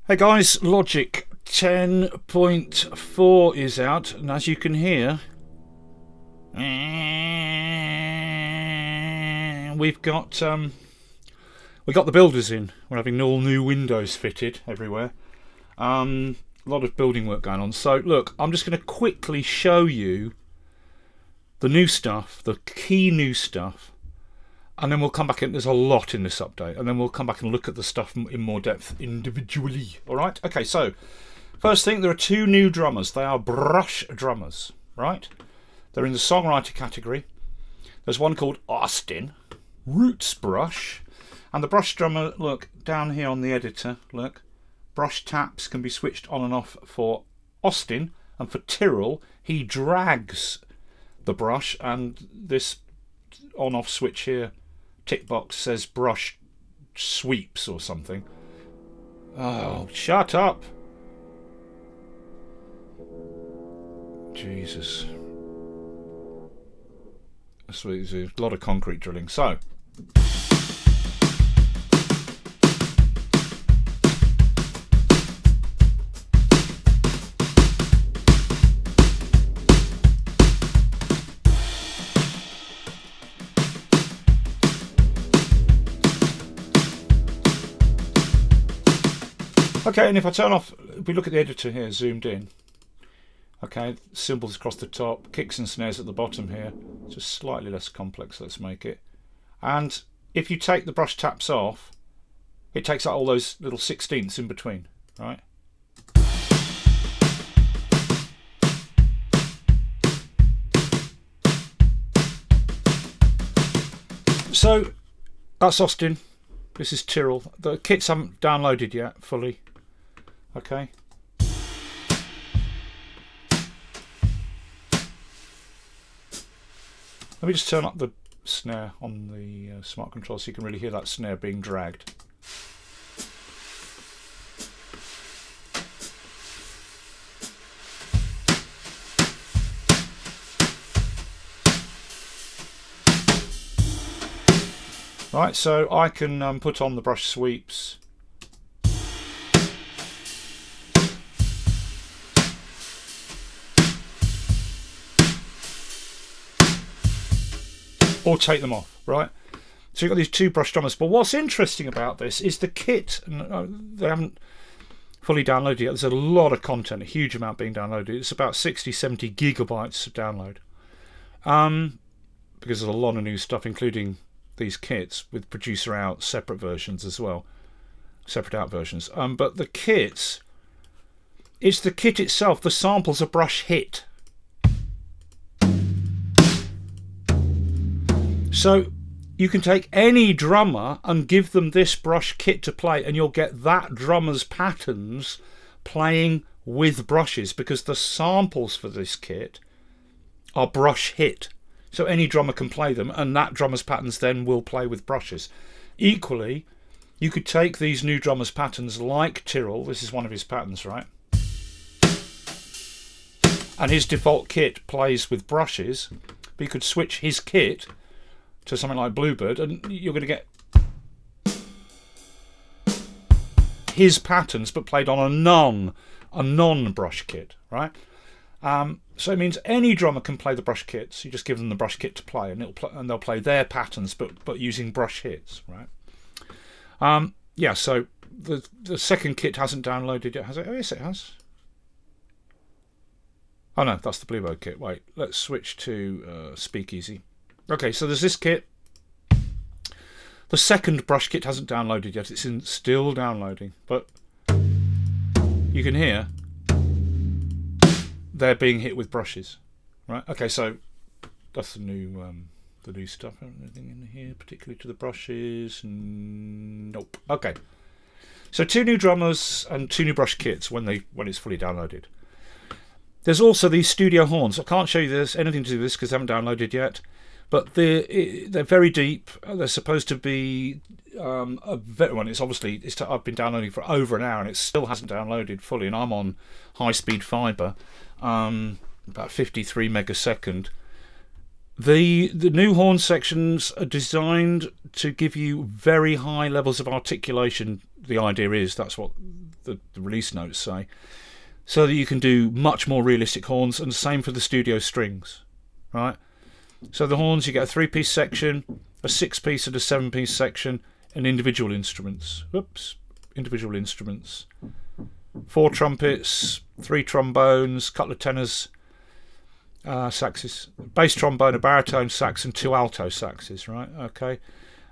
Hey guys, Logic 10.4 is out, and as you can hear, we've got the builders in. We're having all new windows fitted everywhere. A lot of building work going on. So look, I'm just going to quickly show you the new stuff, the key new stuff, and then we'll come back in. There's a lot in this update, and then we'll come back and look at the stuff in more depth individually. All right? Okay, so first thing, there are two new drummers. They are brush drummers, right? They're in the songwriter category. There's one called Austin, Roots Brush, and the brush drummer, look, down here on the editor, look, brush taps can be switched on and off for Austin, and for Tyrrell, he drags the brush, and this on-off switch here, tick box, says brush sweeps or something. Oh, shut up! Jesus. So there's a lot of concrete drilling. So okay, and if I turn off, if we look at the editor here, zoomed in, okay, cymbals across the top, kicks and snares at the bottom here, just slightly less complex, let's make it. And if you take the brush taps off, it takes out all those little 16ths in between, right? So that's Austin, this is Tyrrell. The kits haven't downloaded yet fully. Okay. Let me just turn up the snare on the smart control so you can really hear that snare being dragged. Right, so I can put on the brush sweeps. Or take them off, right? So you've got these two brush drummers. But what's interesting about this is the kit. They haven't fully downloaded yet. There's a lot of content, a huge amount being downloaded. It's about 60-70 gigabytes of download. Because there's a lot of new stuff, including these kits with producer out separate versions as well. Separate out versions. But the kits, it's the kit itself. The samples are brush hit. So you can take any drummer and give them this brush kit to play, and you'll get that drummer's patterns playing with brushes, because the samples for this kit are brush hit. So any drummer can play them, and that drummer's patterns then will play with brushes. Equally, you could take these new drummer's patterns like Tyrrell, this is one of his patterns, right? And his default kit plays with brushes, but you could switch his kit to something like Bluebird, and you're going to get his patterns but played on a non-brush kit, right? So it means any drummer can play the brush kits. You just give them the brush kit to play, and they'll play their patterns but using brush hits, right? Yeah, so the second kit hasn't downloaded yet, has it? Oh yes, it has. Oh no, that's the Bluebird kit. Wait, let's switch to Speakeasy. Okay, so there's this kit. The second brush kit hasn't downloaded yet. It's still downloading, but you can hear they're being hit with brushes, right? Okay, so that's the new stuff. Anything in here particularly to the brushes? Nope. Okay, so two new drummers and two new brush kits when it's fully downloaded. There's also these studio horns. I can't show you this anything to do with this because they haven't downloaded yet. But they're very deep. They're supposed to be a very one. I've been downloading for over an hour and it still hasn't downloaded fully. And I'm on high-speed fibre, about 53 megasecond. The new horn sections are designed to give you very high levels of articulation. The idea is that's what the release notes say, so that you can do much more realistic horns, and the same for the studio strings, right? So the horns, you get a 3-piece section, a 6-piece and a 7-piece section, and individual instruments. Oops, individual instruments. 4 trumpets, 3 trombones, couple of tenors, saxes, bass trombone, a baritone sax, and 2 alto saxes, right? Okay.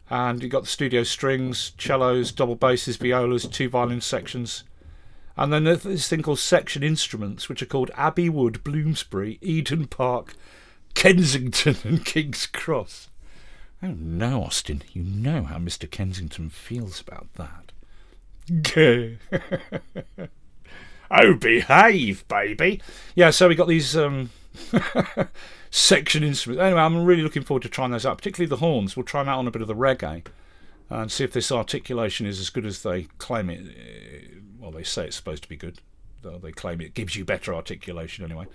And you've got the studio strings, cellos, double basses, violas, 2 violin sections. And then there's this thing called section instruments, which are called Abbey Wood, Bloomsbury, Eden Park, Kensington and King's Cross. Oh no, Austin, you know how Mr. Kensington feels about that. Oh, behave, baby. Yeah, so we got these section instruments. Anyway, I'm really looking forward to trying those out, particularly the horns. We'll try them out on a bit of the reggae and see if this articulation is as good as they claim it. Well, they say it's supposed to be good. They claim it gives you better articulation anyway.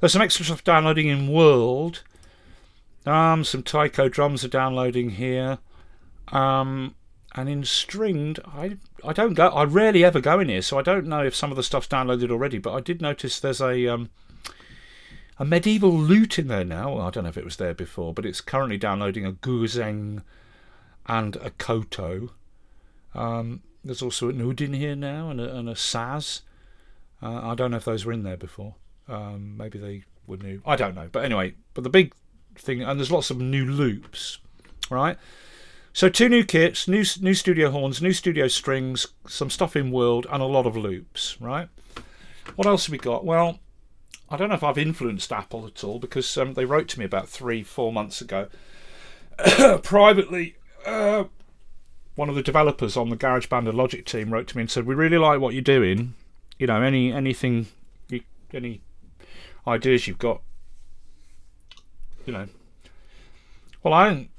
There's some extra stuff downloading in World. Some taiko drums are downloading here. And in Stringed, I rarely ever go in here, so I don't know if some of the stuff's downloaded already, but I did notice there's a medieval lute in there now. Well, I don't know if it was there before, but it's currently downloading a guzheng and a koto. There's also an oud in here now, and a saz. I don't know if those were in there before. Maybe they were new. I don't know. But anyway, but the big thing, and there's lots of new loops, right? So 2 new kits, new studio horns, new studio strings, some stuff in World, and a lot of loops, right? What else have we got? Well, I don't know if I've influenced Apple at all, because they wrote to me about 3-4 months ago privately. One of the developers on the GarageBand and Logic team wrote to me and said, we really like what you're doing. You know, any ideas you've got, you know. Well, I didn't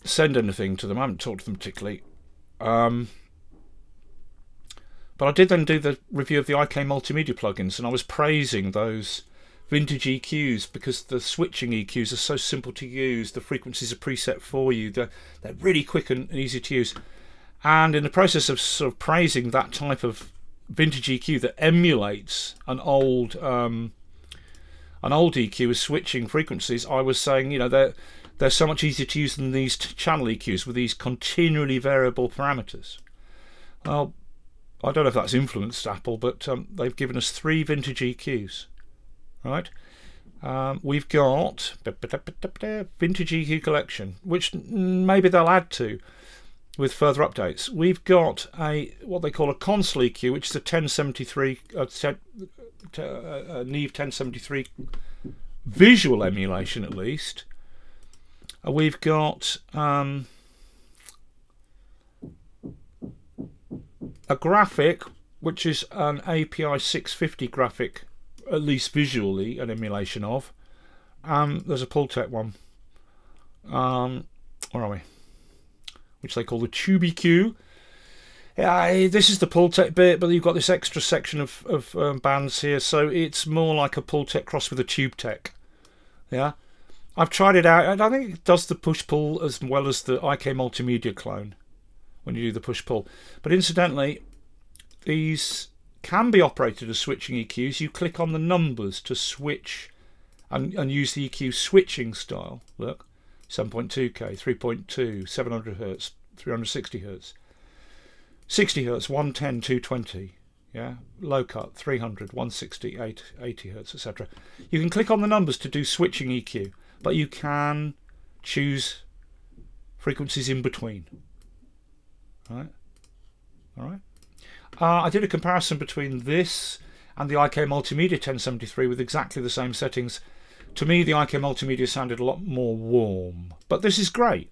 send anything to them. I haven't talked to them particularly. But I did then do the review of the IK Multimedia plugins, and I was praising those vintage EQs because the switching EQs are so simple to use. The frequencies are preset for you. They're really quick and easy to use. And in the process of sort of praising that type of vintage EQ that emulates an old EQ with switching frequencies, I was saying, you know, they're so much easier to use than these channel EQs with these continually variable parameters. Well, I don't know if that's influenced Apple, but they've given us 3 vintage EQs, right? We've got vintage EQ collection, which maybe they'll add to with further updates. We've got what they call a console EQ, which is a 1073 Neve 1073 visual emulation, at least. We've got a graphic, which is an API 650 graphic, at least visually an emulation of. There's a Pultec one. Where are we? Which they call the TubiQ. This is the Pultec bit, but you've got this extra section of bands here, so it's more like a Pultec cross with a TubeTech. Yeah, I've tried it out, and I think it does the push-pull as well as the IK Multimedia clone when you do the push-pull. But incidentally, these can be operated as switching EQs. You click on the numbers to switch and use the EQ switching style. Look. 7.2K, 3.2, 700 Hz, 360 Hz, 60 Hz, 110, 220, yeah, low cut, 300, 160, 80 Hz, etc. You can click on the numbers to do switching EQ, but you can choose frequencies in between. All right. I did a comparison between this and the IK Multimedia 1073 with exactly the same settings. To me, the IK Multimedia sounded a lot more warm, but this is great.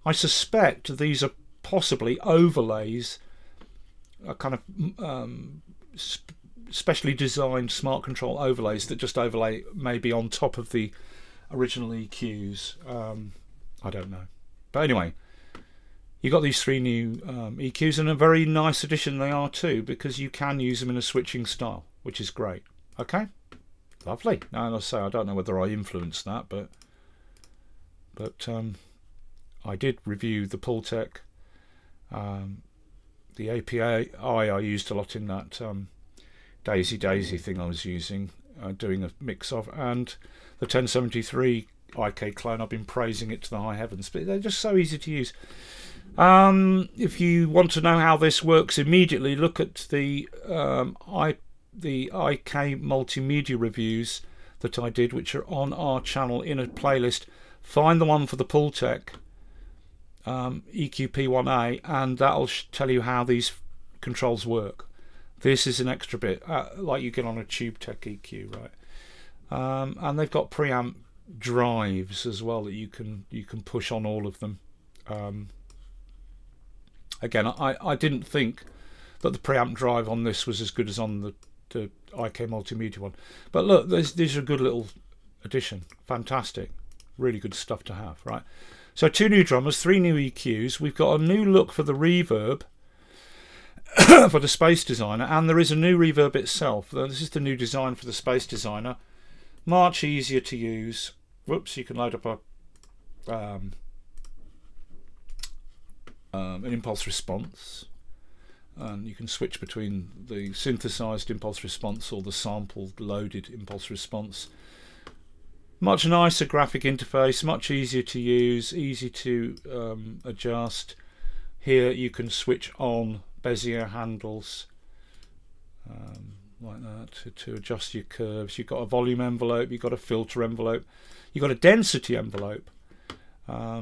I suspect these are possibly overlays, a kind of specially designed smart control overlays that just overlay maybe on top of the original EQs. I don't know. But anyway, you got these 3 new EQs, and a very nice addition they are too, because you can use them in a switching style, which is great. Okay? Lovely. Now, I say I don't know whether I influenced that, but I did review the Pultec the API I used a lot in that Daisy thing I was using, doing a mix of, and the 1073 IK clone. I've been praising it to the high heavens, but they're just so easy to use. If you want to know how this works immediately, look at the IK multimedia reviews that I did, which are on our channel in a playlist. Find the one for the Pultec EQP1A, and that'll tell you how these controls work. This is an extra bit, like you get on a TubeTech EQ, right? And they've got preamp drives as well that you can push on all of them. Again, I didn't think that the preamp drive on this was as good as on the IK multimedia one, but look, these are a good little addition. Fantastic, really good stuff to have, right? So 2 new drummers, 3 new EQs. We've got a new look for the reverb for the Space Designer, and there is a new reverb itself. This is the new design for the Space Designer. Much easier to use. Whoops, you can load up an impulse response, and you can switch between the synthesized impulse response or the sampled loaded impulse response. Much nicer graphic interface, much easier to use, easy to adjust. Here you can switch on Bezier handles like that to adjust your curves. You've got a volume envelope, you've got a filter envelope, you've got a density envelope, blah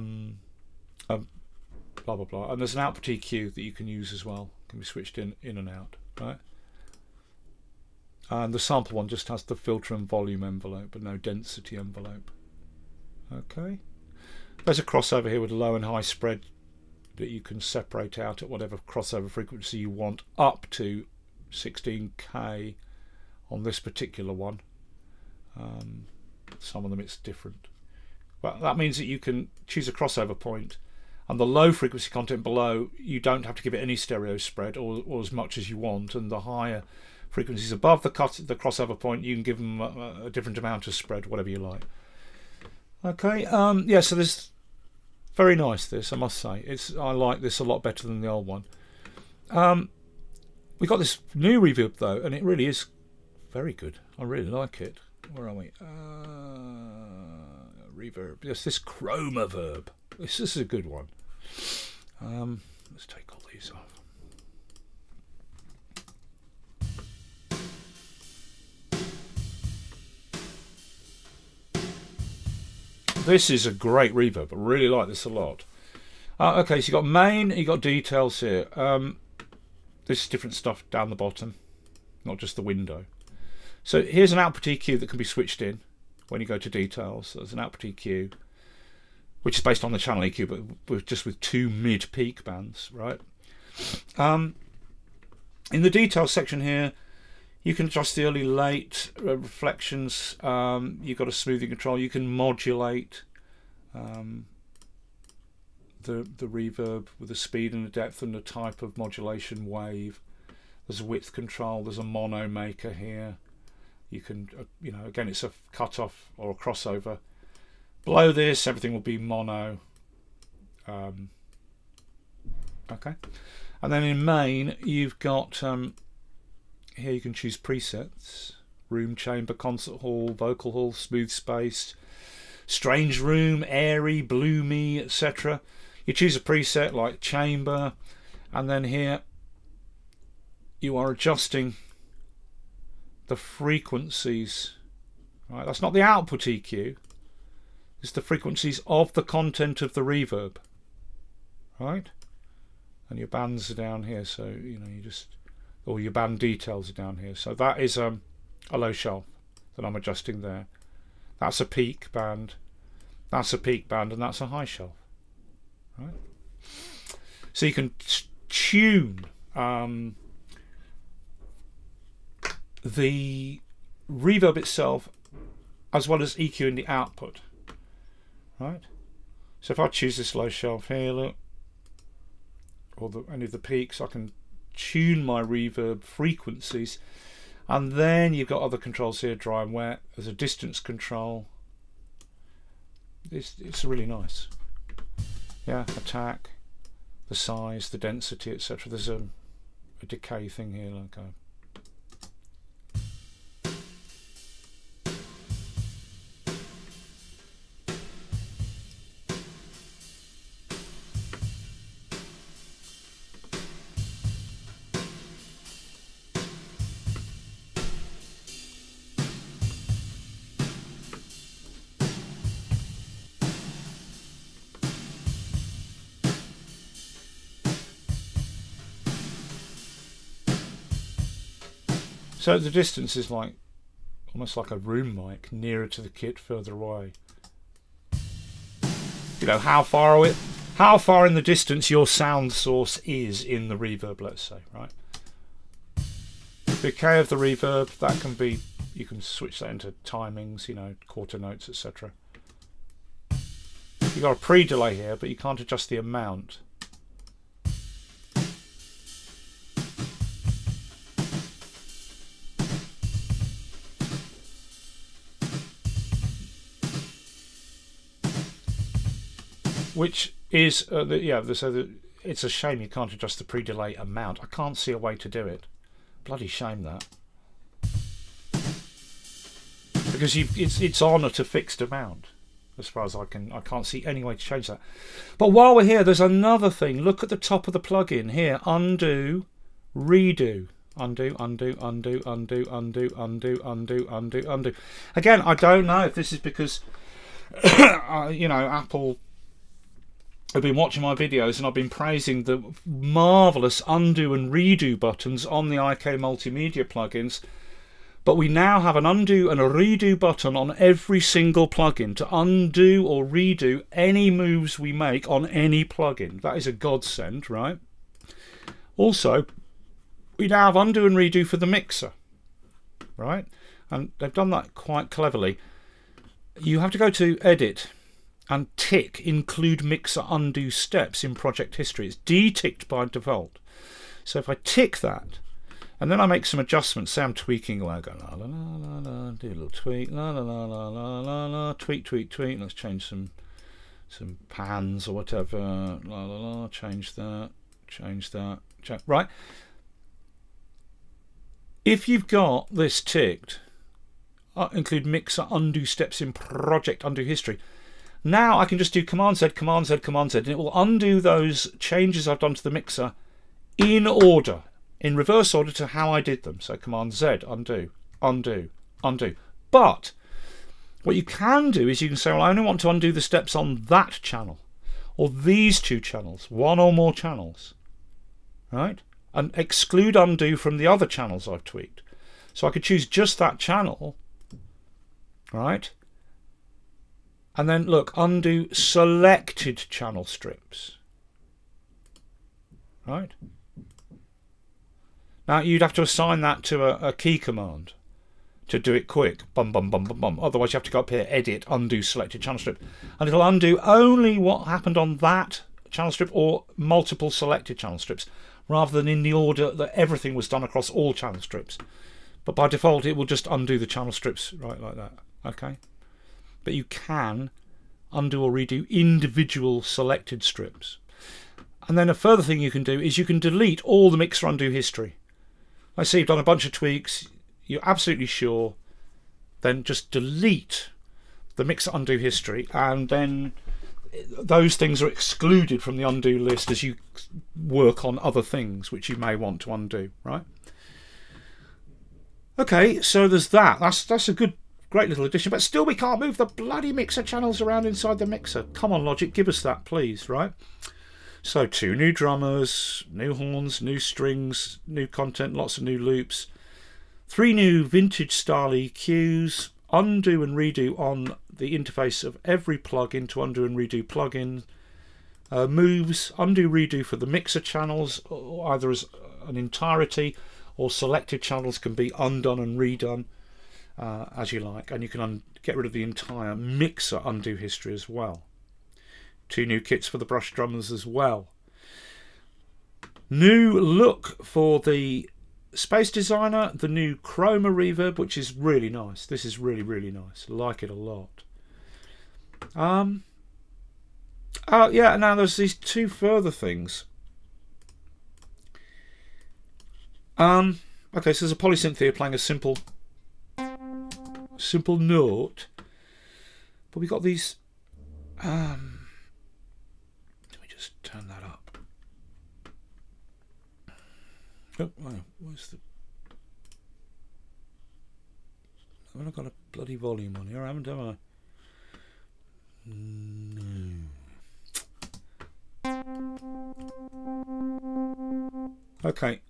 blah blah, and there's an output EQ that you can use as well, can be switched in and out, right? And the sample one just has the filter and volume envelope but no density envelope. Okay, there's a crossover here with a low and high spread that you can separate out at whatever crossover frequency you want, up to 16K on this particular one. Some of them it's different, but that means that you can choose a crossover point, and the low frequency content below you don't have to give it any stereo spread or as much as you want, and the higher frequencies above the crossover point you can give them a different amount of spread, whatever you like. Okay, yeah, so there's very nice, this, I must say. I like this a lot better than the old one. We got this new reverb though, and it really is very good. I really like it. Where are we? Reverb. Yes, this Chroma Verb. This is a good one. Let's take all these off. This is a great reverb. I really like this a lot. Okay, so you've got main, you've got details here. This is different stuff down the bottom, not just the window. So here's an output EQ that can be switched in when you go to details. There's an output EQ, which is based on the channel EQ, but just with 2 mid-peak bands, right? In the details section here, you can adjust the early late reflections. You've got a smoothing control. You can modulate the reverb with the speed and the depth and the type of modulation wave. There's a width control. There's a mono maker here. You can, you know, again, it's a cutoff or a crossover. Below this, everything will be mono. Okay, and then in main, you've got here you can choose presets: room, chamber, concert hall, vocal hall, smooth space, strange room, airy, bloomy, etc. You choose a preset like chamber, and then here you are adjusting the frequencies. Right, that's not the output EQ. It's the frequencies of the content of the reverb. Right, and your bands are down here, so you know, you just, or your band details are down here. So that is a low shelf that I'm adjusting there. That's a peak band. That's a peak band, and that's a high shelf. Right. So you can tune the reverb itself as well as EQ in the output. Right. So if I choose this low shelf here, look, or any of the peaks, I can tune my reverb frequencies, and then you've got other controls here, dry and wet. There's a distance control. It's really nice. Yeah, attack, the size, the density, etc. There's a decay thing here. Like so the distance is like almost like a room mic, nearer to the kit, further away. You know, how far in the distance your sound source is in the reverb, let's say, right? Decay of the reverb, that can be, you can switch that into timings, you know, quarter notes, etc. You've got a pre-delay here, but you can't adjust the amount. Which is, so it's a shame you can't adjust the pre-delay amount. I can't see a way to do it. Bloody shame that. Because it's on at a fixed amount, as far as I can't see any way to change that. But while we're here, there's another thing. Look at the top of the plugin here. Undo, redo. Undo, undo, undo, undo, undo, undo, undo, undo, undo. Again, I don't know if this is because, you know, Apple have been watching my videos and I've been praising the marvellous undo and redo buttons on the IK Multimedia plugins, but we now have an undo and a redo button on every single plugin to undo or redo any moves we make on any plugin. That is a godsend, right? Also, we now have undo and redo for the mixer, right? And they've done that quite cleverly. You have to go to Edit and tick Include Mixer Undo Steps in Project History. It's de-ticked by default. So if I tick that, and then I make some adjustments, say I'm tweaking away, I go la la la la la, do a little tweak, la la la la la la la, tweak, tweak, tweak, let's change some pans or whatever, la la la, change that, right? If you've got this ticked, Include Mixer Undo Steps in Project Undo History, now I can just do Command Z, Command Z, Command Z, and it will undo those changes I've done to the mixer in order, in reverse order to how I did them. So Command Z, undo, undo, undo. But what you can do is you can say, well, I only want to undo the steps on that channel, or these two channels, one or more channels, right? And exclude undo from the other channels I've tweaked. So I could choose just that channel, right? And then look, undo selected channel strips. Right? Now you'd have to assign that to a key command to do it quick. Bum, bum, bum, bum, bum. Otherwise you have to go up here, edit, undo selected channel strip. And it'll undo only what happened on that channel strip or multiple selected channel strips, rather than in the order that everything was done across all channel strips. But by default it will just undo the channel strips right like that. Okay? But you can undo or redo individual selected strips. And then a further thing you can do is you can delete all the mixer undo history. Let's say you've done a bunch of tweaks, you're absolutely sure, then just delete the mixer undo history, and then those things are excluded from the undo list as you work on other things which you may want to undo, right? Okay, so there's that. That's a great little addition, but still we can't move the bloody mixer channels around inside the mixer. Come on, Logic, give us that, please, right? So 2 new drummers, new horns, new strings, new content, lots of new loops, 3 new vintage style EQs, undo and redo on the interface of every plugin to undo and redo plugin, moves, undo, redo for the mixer channels, either as an entirety or selected channels can be undone and redone. As you like, and you can get rid of the entire mixer undo history as well. 2 new kits for the brush drummers as well. New look for the Space Designer, the new Chroma reverb, which is really nice. This is really, really nice. I like it a lot. Yeah, now there's these 2 further things. Okay, so there's a polysynth here playing a simple note, but we got these. Let me just turn that up. Oh, where's the? I've got a bloody volume on here, haven't I? No. Okay,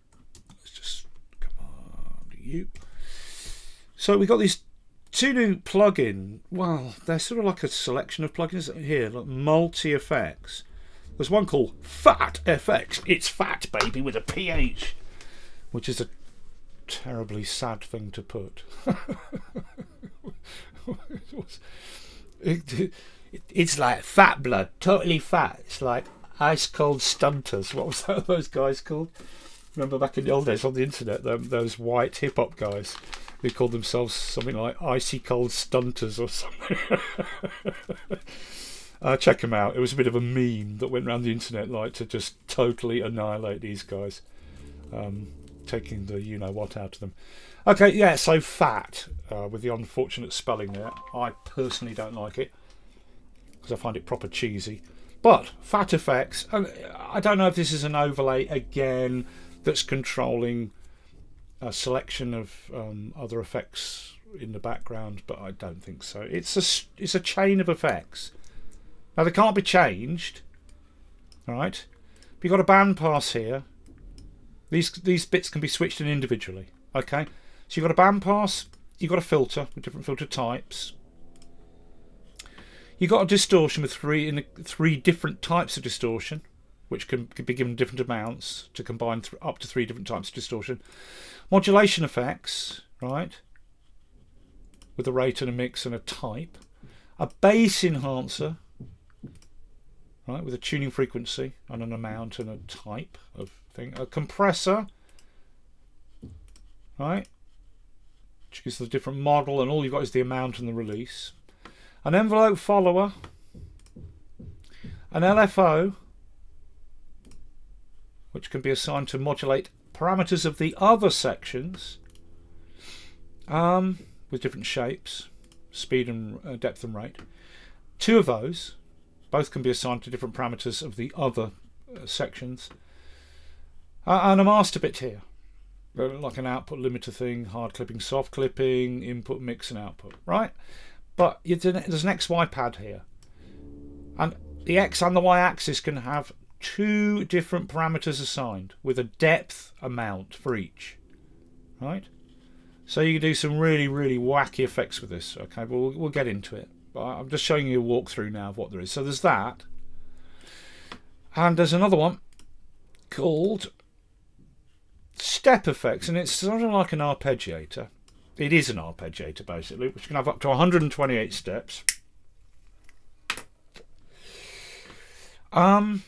let's just come on to you. So we got these two new plugin. Well, they're sort of like a selection of plugins here, like multi effects. There's one called Fat FX. It's fat, baby, with a PH, which is a terribly sad thing to put. It's like fat blood, totally fat. It's like ice cold stunters. What was that those guys called? Remember back in the old days on the internet, those white hip hop guys who called themselves something like icy cold stunters or something. Check them out. It was a bit of a meme that went around the internet, like to just totally annihilate these guys, taking the you know what out of them. Okay, yeah, so fat with the unfortunate spelling there. I personally don't like it because I find it proper cheesy. But Fat Effects, I don't know if this is an overlay again that's controlling a selection of other effects in the background, but I don't think so. It's a chain of effects. Now they can't be changed, right? But you've got a bandpass here. These bits can be switched in individually. Okay, so you've got a bandpass, you've got a filter with different filter types. You've got a distortion with three different types of distortion, which can be given different amounts to combine up to 3 different types of distortion. Modulation effects, right, with a rate and a mix and a type. A bass enhancer, right, with a tuning frequency and an amount and a type of thing. A compressor, right, which is the different model, and all you've got is the amount and the release. An envelope follower, an LFO, which can be assigned to modulate parameters of the other sections with different shapes, speed and depth and rate. 2 of those, both can be assigned to different parameters of the other sections. And a master bit here, like an output limiter thing, hard clipping, soft clipping, input, mix and output, right? But there's an XY pad here, and the X and the Y axis can have 2 different parameters assigned with a depth amount for each, right? So you can do some really wacky effects with this. Okay, but we'll get into it, but I'm just showing you a walkthrough now of what there is. So there's that, and there's another one called Step Effects, and it's sort of like an arpeggiator. It is an arpeggiator basically, which can have up to 128 steps. But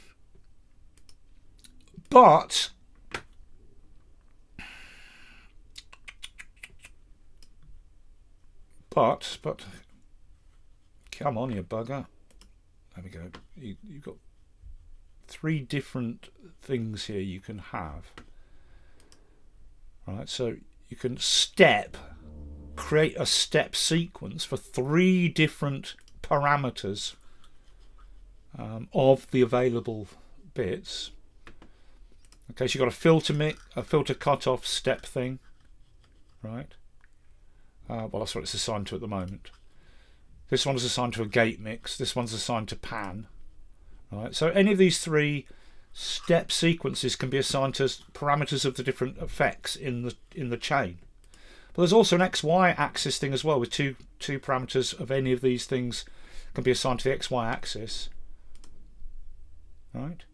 come on, you bugger. There we go. You've got 3 different things here you can have. Right, so you can create a step sequence for 3 different parameters of the available bits. Okay, so you've got a filter cutoff step thing, right? Well, that's what it's assigned to at the moment. This one is assigned to a gate mix. This one's assigned to pan. Right, so any of these 3 step sequences can be assigned to parameters of the different effects in the chain. But there's also an XY axis thing as well, with two parameters of any of these things can be assigned to the XY axis. Right,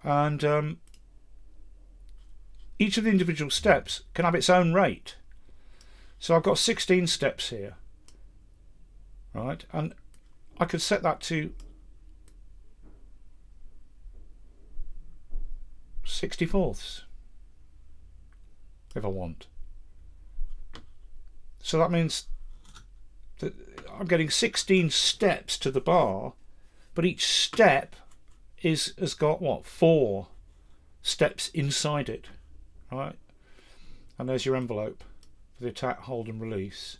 and each of the individual steps can have its own rate. So I've got 16 steps here, right, and I could set that to 64ths if I want. So that means that I'm getting 16 steps to the bar, but each step has got what, 4 steps inside it, right? and there's your envelope for the attack, hold and release.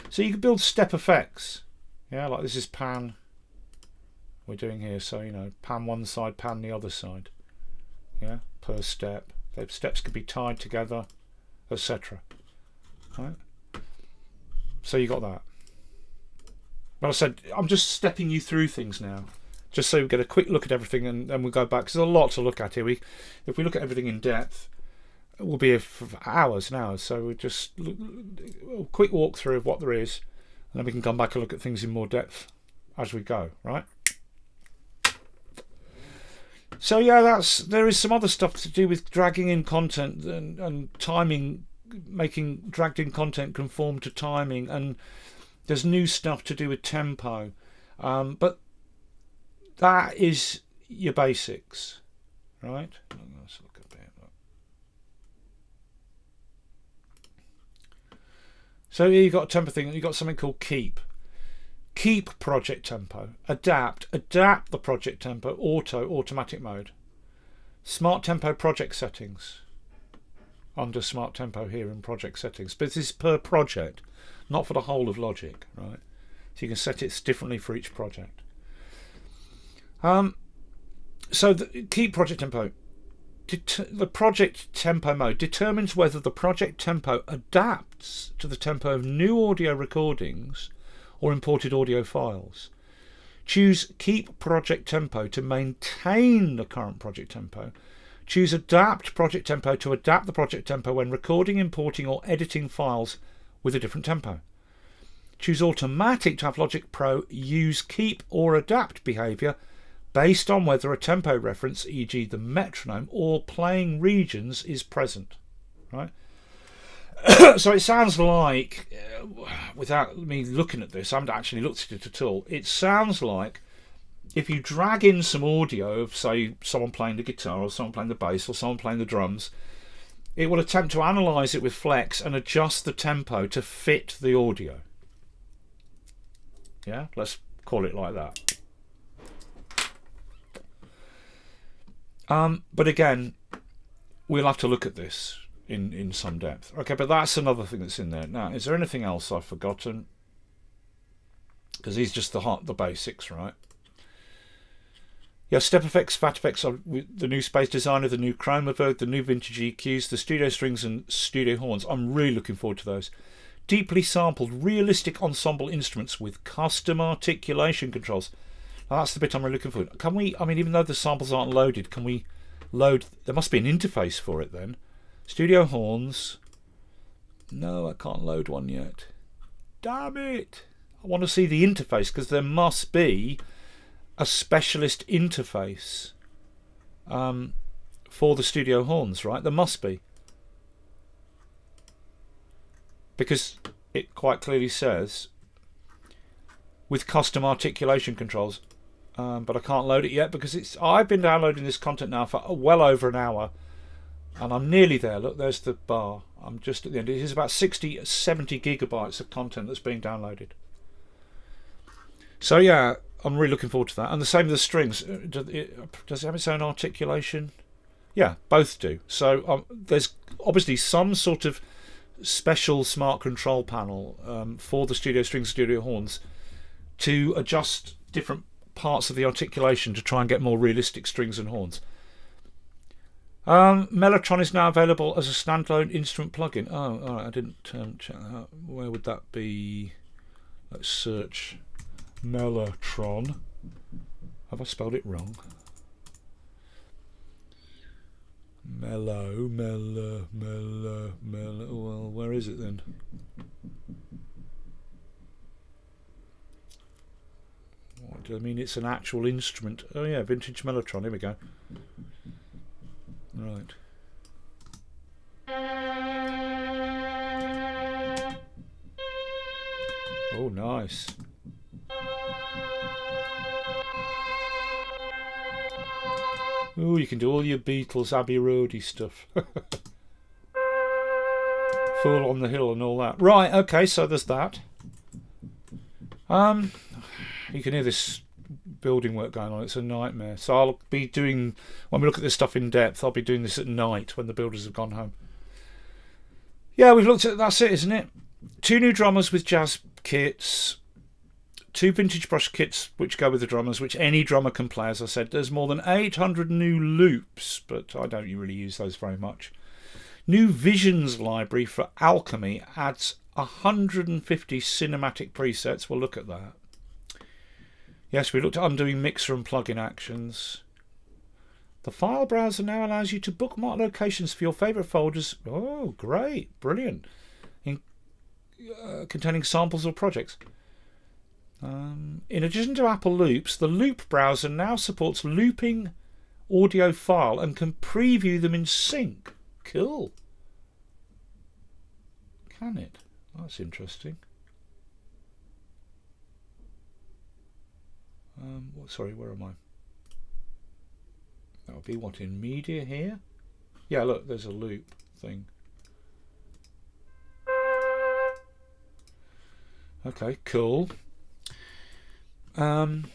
So you can build step effects, yeah, like this is pan we're doing here, so you know, pan one side, pan the other side, yeah, per step. The steps can be tied together, etc. Right? So you got that. But I said, I'm just stepping you through things now, just so we get a quick look at everything, and then we'll go back, because there's a lot to look at here. If we look at everything in depth, we'll be here for hours and hours. So we just a quick walkthrough of what there is, and then we can come back and look at things in more depth as we go, right? So yeah, there is some other stuff to do with dragging in content and timing, making dragged in content conform to timing, and there's new stuff to do with tempo, but that is your basics, right? Let's look up here. So here you've got a tempo thing. You've got something called keep. Keep project tempo. Adapt the project tempo. Automatic mode. Smart tempo project settings. Under smart tempo here in project settings. But this is per project, not for the whole of Logic, right? So you can set it differently for each project. So the keep project tempo. The project tempo mode determines whether the project tempo adapts to the tempo of new audio recordings or imported audio files. Choose keep project tempo to maintain the current project tempo. Choose adapt project tempo to adapt the project tempo when recording, importing or editing files with a different tempo. Choose automatic to have Logic Pro use keep or adapt behavior based on whether a tempo reference, e.g. the metronome or playing regions, is present. Right? So it sounds like, without me looking at this, I haven't actually looked at it at all, it sounds like if you drag in some audio of, say, someone playing the guitar or someone playing the bass or someone playing the drums, it will attempt to analyse it with Flex and adjust the tempo to fit the audio. Yeah, let's call it like that. But again, we'll have to look at this in some depth. Okay, but that's another thing that's in there. Now, is there anything else I've forgotten? Because these are just the basics, right? Yeah, step effects, fat effects, the new Space Designer, the new Reverb, the new vintage EQs, the studio strings and studio horns. I'm really looking forward to those. Deeply sampled, realistic ensemble instruments with custom articulation controls. Now that's the bit I'm really looking for. Can we, I mean, even though the samples aren't loaded, can we load, there must be an interface for it then. Studio horns. No, I can't load one yet. Damn it. I want to see the interface, because there must be a specialist interface for the studio horns, right? There must be. Because it quite clearly says with custom articulation controls. But I can't load it yet because I've been downloading this content now for well over an hour. And I'm nearly there. Look, there's the bar. I'm just at the end. It is about 60, 70 gigabytes of content that's being downloaded. So yeah, I'm really looking forward to that. And the same with the strings. Does it have its own articulation? Yeah, both do. So there's obviously some sort of special smart control panel for the studio strings, studio horns, to adjust different parts of the articulation to try and get more realistic strings and horns. Mellotron is now available as a standalone instrument plugin. Oh, all right, I didn't check that out. Where would that be? Let's search Mellotron. Have I spelled it wrong? Mellow. Well, where is it then? What do I mean? It's an actual instrument. Oh yeah, vintage Mellotron. Here we go. Right. Oh, nice. Oh, you can do all your Beatles, Abbey Roady stuff. Fool on the Hill and all that. Right, okay, so there's that. You can hear this building work going on. It's a nightmare. So I'll be doing, when we look at this stuff in depth, I'll be doing this at night when the builders have gone home. Yeah, we've looked at, that's it, isn't it? 2 new drummers with jazz kits, 2 vintage brush kits which go with the drummers, which any drummer can play. As I said, there's more than 800 new loops, but I don't really use those very much. New Visions library for Alchemy adds 150 cinematic presets. We'll look at that. Yes, we looked at undoing mixer and plugin actions. The file browser now allows you to bookmark locations for your favourite folders. Oh, great, brilliant. Containing samples or projects. In addition to Apple Loops, the Loop browser now supports looping audio file and can preview them in sync. Cool. Can it? That's interesting. Sorry, where am I? That would be what, in media here? Yeah, look, there's a loop thing. Okay, cool. Plugins.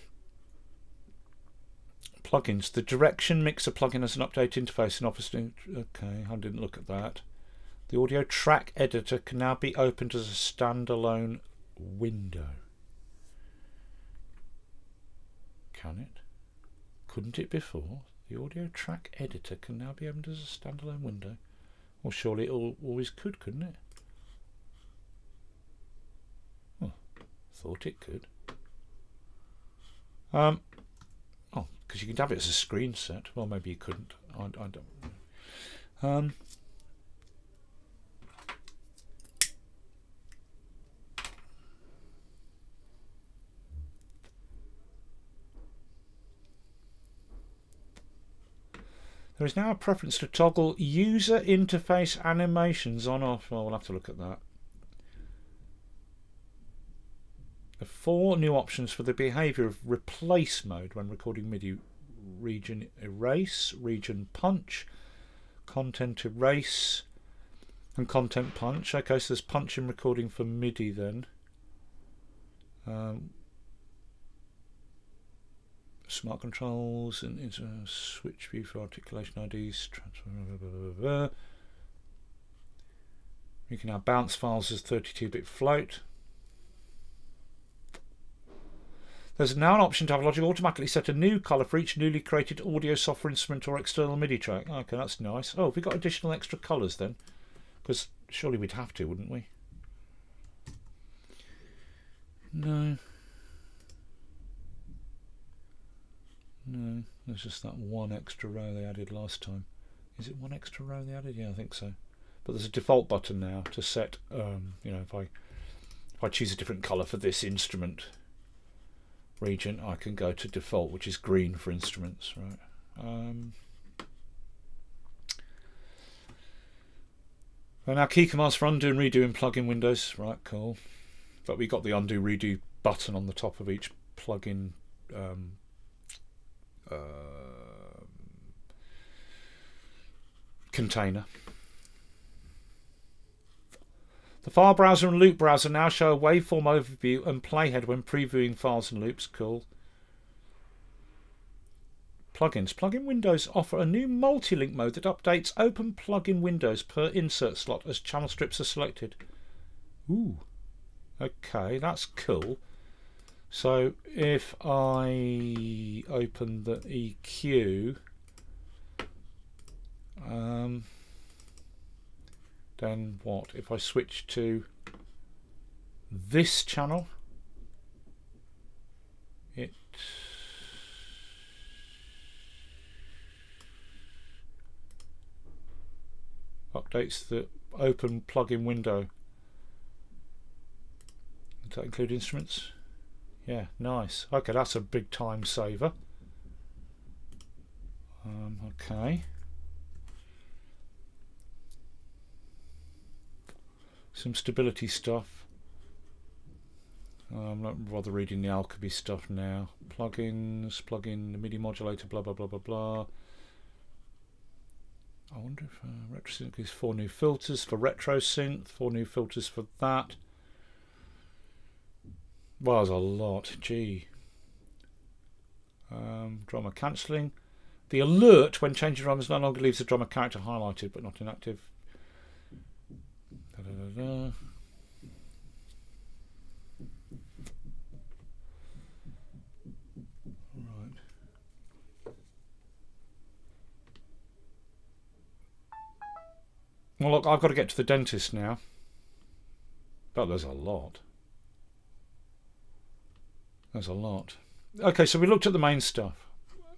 The Direction Mixer plugin has an updated interface in Office. Okay, I didn't look at that. The audio track editor can now be opened as a standalone window. Can it? Couldn't it before? The audio track editor can now be opened as a standalone window. Well, surely it always could, couldn't it? Oh, thought it could. Oh, because you can have it as a screen set. Well, maybe you couldn't. I don't know. There is now a preference to toggle user interface animations on off. Well, we'll have to look at that. There are 4 new options for the behaviour of replace mode when recording MIDI. Region erase, region punch, content erase, and content punch. Okay, so there's punch in recording for MIDI then. Smart controls and into switch view for articulation IDs. Transfer. You can now bounce files as 32-bit float. There's now an option to have Logic automatically set a new colour for each newly created audio software instrument or external MIDI track. Okay, that's nice. Oh, have we got additional extra colours then? Because surely we'd have to, wouldn't we? No. No, there's just that one extra row they added last time. Is it one extra row they added? Yeah, I think so. But there's a default button now to set, you know, if I choose a different colour for this instrument region, I can go to default, which is green for instruments, right? And now key commands for undo and redo in plugin windows, right? Cool. But we got the undo redo button on the top of each plugin container. The file browser and loop browser now show a waveform overview and playhead when previewing files and loops. Cool. Plugins. Plugin windows offer a new multi-link mode that updates open plugin windows per insert slot as channel strips are selected. Ooh. Okay, that's cool. So if I open the EQ, then what? If I switch to this channel, it updates the open plugin window. Does that include instruments? Yeah, nice. Okay, that's a big time saver. Okay. Some stability stuff. I'm not bother reading the Alchemy stuff now. Plugins, plugin, the MIDI modulator, blah blah blah blah blah. I wonder if RetroSynth gives 4 new filters for RetroSynth, 4 new filters for that. Well, there's a lot. Gee. Drummer cancelling. The alert when changing drummers no longer leaves the drummer character highlighted but not inactive. Da-da-da-da. Right. Well, look, I've got to get to the dentist now. But there's a lot. There's a lot. Okay, so we looked at the main stuff.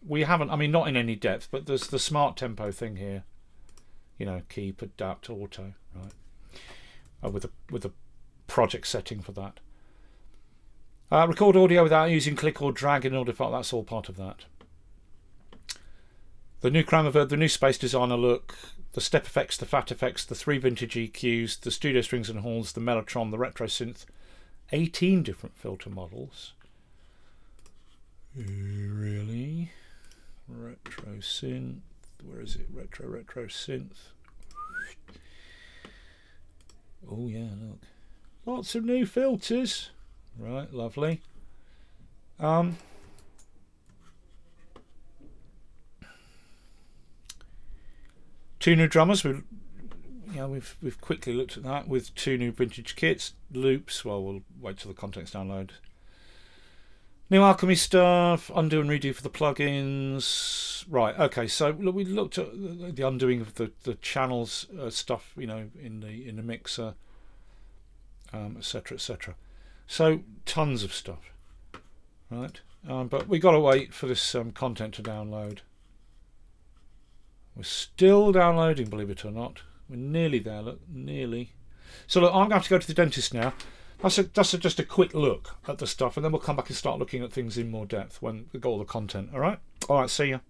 We haven't, I mean, not in any depth, but there's the smart tempo thing here. You know, keep, adapt, auto, right? With a project setting for that. Record audio without using click or drag in order for that's all part of that. The new Reverb, the new Space Designer look, the step effects, the fat effects, the 3 vintage EQs, the studio strings and horns, the Mellotron, the retro synth, 18 different filter models. Really? Retro synth, where is it? Retro synth. Oh yeah, look. Lots of new filters. Right, lovely. Two new drummers. We've quickly looked at that with 2 new vintage kits. Loops. Well, we'll wait till the content's download. New Alchemy stuff. Undo and redo for the plugins. Right. Okay. So look, we looked at the undoing of the channels stuff. You know, in the mixer, etc., etc. So tons of stuff. Right. But we got to wait for this content to download. We're still downloading, believe it or not. We're nearly there, look, nearly. So look, I'm going to have to go to the dentist now. That's just a quick look at the stuff, and then we'll come back and start looking at things in more depth when we've got all the content, all right? All right, see ya.